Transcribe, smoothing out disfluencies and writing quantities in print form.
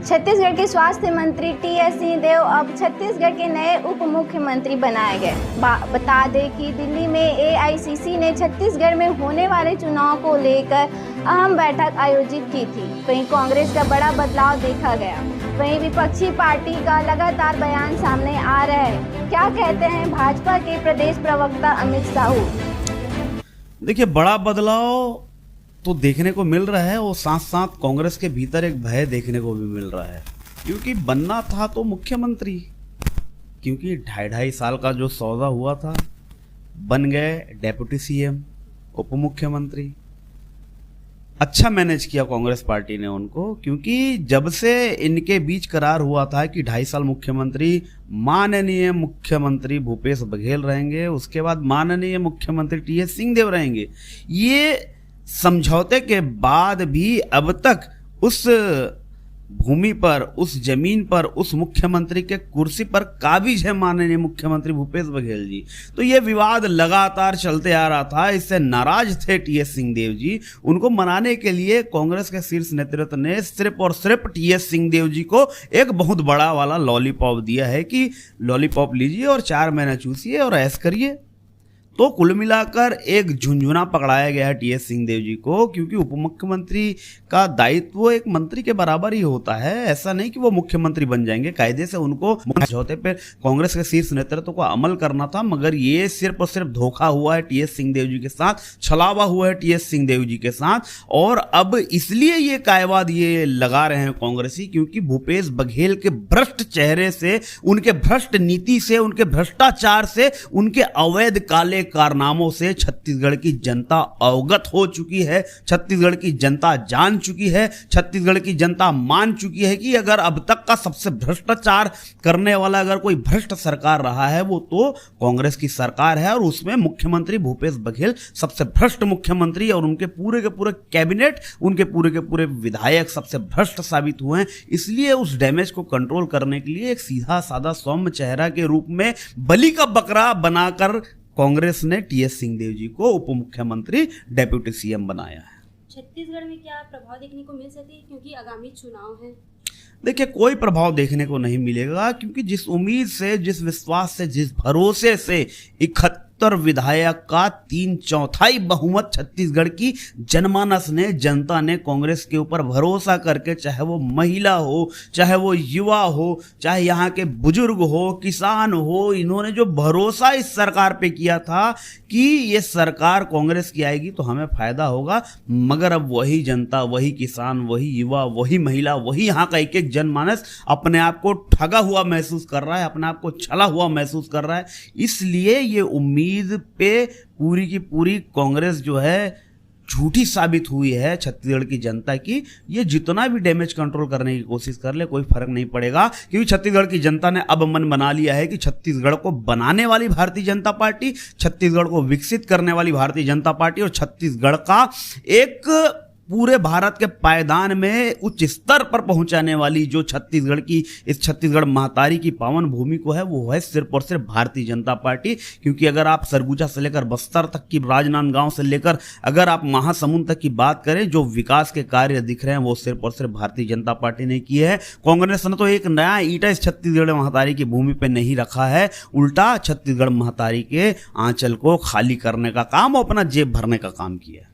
छत्तीसगढ़ के स्वास्थ्य मंत्री टीएस सिंहदेव अब छत्तीसगढ़ के नए उप मुख्यमंत्री बनाए गए। बता दें कि दिल्ली में एआईसीसी ने छत्तीसगढ़ में होने वाले चुनाव को लेकर अहम बैठक आयोजित की थी। वहीं कांग्रेस का बड़ा बदलाव देखा गया। वहीं विपक्षी पार्टी का लगातार बयान सामने आ रहा है। क्या कहते हैं भाजपा के प्रदेश प्रवक्ता अमित साहू? देखिए, बड़ा बदलाव तो देखने को मिल रहा है और साथ साथ कांग्रेस के भीतर एक भय देखने को भी मिल रहा है, क्योंकि बनना था तो मुख्यमंत्री, क्योंकि 2.5 साल का जो सौदा हुआ था, बन गए डेप्यूटी सीएम, उप मुख्यमंत्री। अच्छा मैनेज किया कांग्रेस पार्टी ने उनको, क्योंकि जब से इनके बीच करार हुआ था कि 2.5 साल मुख्यमंत्री माननीय मुख्यमंत्री भूपेश बघेल रहेंगे, उसके बाद माननीय मुख्यमंत्री टीएस सिंहदेव रहेंगे, ये समझौते के बाद भी अब तक उस भूमि पर, उस जमीन पर, उस मुख्यमंत्री के कुर्सी पर काबिज है माननीय मुख्यमंत्री भूपेश बघेल जी। तो ये विवाद लगातार चलते आ रहा था। इससे नाराज थे टीएस सिंहदेव जी। उनको मनाने के लिए कांग्रेस के शीर्ष नेतृत्व ने सिर्फ और सिर्फ टीएस सिंहदेव जी को एक बहुत बड़ा वाला लॉलीपॉप दिया है कि लॉलीपॉप लीजिए और 4 महीना चूसिए और ऐश करिए। तो कुल मिलाकर एक झुंझुना पकड़ाया गया है टीएस सिंहदेव जी को, क्योंकि उप मुख्यमंत्री का दायित्व एक मंत्री के बराबर ही होता है। ऐसा नहीं कि वो मुख्यमंत्री बन जाएंगे, कायदे से उनको समझौते पे कांग्रेस के शीर्ष नेतृत्व को अमल करना था, मगर ये सिर्फ और सिर्फ धोखा हुआ है टीएस सिंहदेव जी के साथ, छलावा हुआ है टीएस सिंहदेव जी के साथ। और अब इसलिए ये कायवाद ये लगा रहे हैं कांग्रेसी, क्योंकि भूपेश बघेल के भ्रष्ट चेहरे से, उनके भ्रष्ट नीति से, उनके भ्रष्टाचार से, उनके अवैध काले कारनामों से छत्तीसगढ़ की जनता अवगत हो चुकी है। छत्तीसगढ़ की जनता जान चुकी है, छत्तीसगढ़ की जनता मान चुकी है कि अगर अब तक का सबसे भ्रष्टाचार करने वाला अगर कोई भ्रष्ट सरकार रहा है वो तो कांग्रेस की सरकार है, और उसमें मुख्यमंत्री भूपेश बघेल सबसे भ्रष्ट मुख्यमंत्री, और उनके पूरे के पूरे कैबिनेट, उनके पूरे के पूरे विधायक सबसे भ्रष्ट साबित हुए हैं। इसलिए उस डैमेज को कंट्रोल करने के लिए एक सीधा साधा सौम्य चेहरा के रूप में बलि का बकरा बनाकर कांग्रेस ने टीएस सिंहदेव जी को उप मुख्यमंत्री डेप्यूटी सीएम बनाया है। छत्तीसगढ़ में क्या प्रभाव देखने को मिल सके, क्योंकि आगामी चुनाव है? देखिए, कोई प्रभाव देखने को नहीं मिलेगा, क्योंकि जिस उम्मीद से, जिस विश्वास से, जिस भरोसे से 71 विधायक का 3/4 बहुमत छत्तीसगढ़ की जनमानस ने, जनता ने कांग्रेस के ऊपर भरोसा करके, चाहे वो महिला हो, चाहे वो युवा हो, चाहे यहाँ के बुजुर्ग हो, किसान हो, इन्होंने जो भरोसा इस सरकार पे किया था कि ये सरकार कांग्रेस की आएगी तो हमें फायदा होगा, मगर अब वही जनता, वही किसान, वही युवा, वही महिला, वही यहाँ का एक एक जनमानस अपने आप को ठगा हुआ महसूस कर रहा है, अपने आप को छला हुआ महसूस कर रहा है। इसलिए ये उम्मीद पे पूरी की पूरी कांग्रेस जो है झूठी साबित हुई है छत्तीसगढ़ की जनता की। ये जितना भी डैमेज कंट्रोल करने की कोशिश कर ले, कोई फर्क नहीं पड़ेगा, क्योंकि छत्तीसगढ़ की जनता ने अब मन बना लिया है कि छत्तीसगढ़ को बनाने वाली भारतीय जनता पार्टी, छत्तीसगढ़ को विकसित करने वाली भारतीय जनता पार्टी और छत्तीसगढ़ का एक पूरे भारत के पायदान में उच्च स्तर पर पहुंचाने वाली जो छत्तीसगढ़ की, इस छत्तीसगढ़ महतारी की पावन भूमि को है, वो है सिर्फ और सिर्फ भारतीय जनता पार्टी। क्योंकि अगर आप सरगुजा से लेकर बस्तर तक की, राजनांदगांव से लेकर अगर आप महासमुंद तक की बात करें, जो विकास के कार्य दिख रहे हैं वो सिर्फ और सिर्फ भारतीय जनता पार्टी ने किए हैं। कांग्रेस ने तो एक नया ईंटा इस छत्तीसगढ़ महतारी की भूमि पर नहीं रखा है, उल्टा छत्तीसगढ़ महतारी के आंचल को खाली करने का काम और अपना जेब भरने का काम किया है।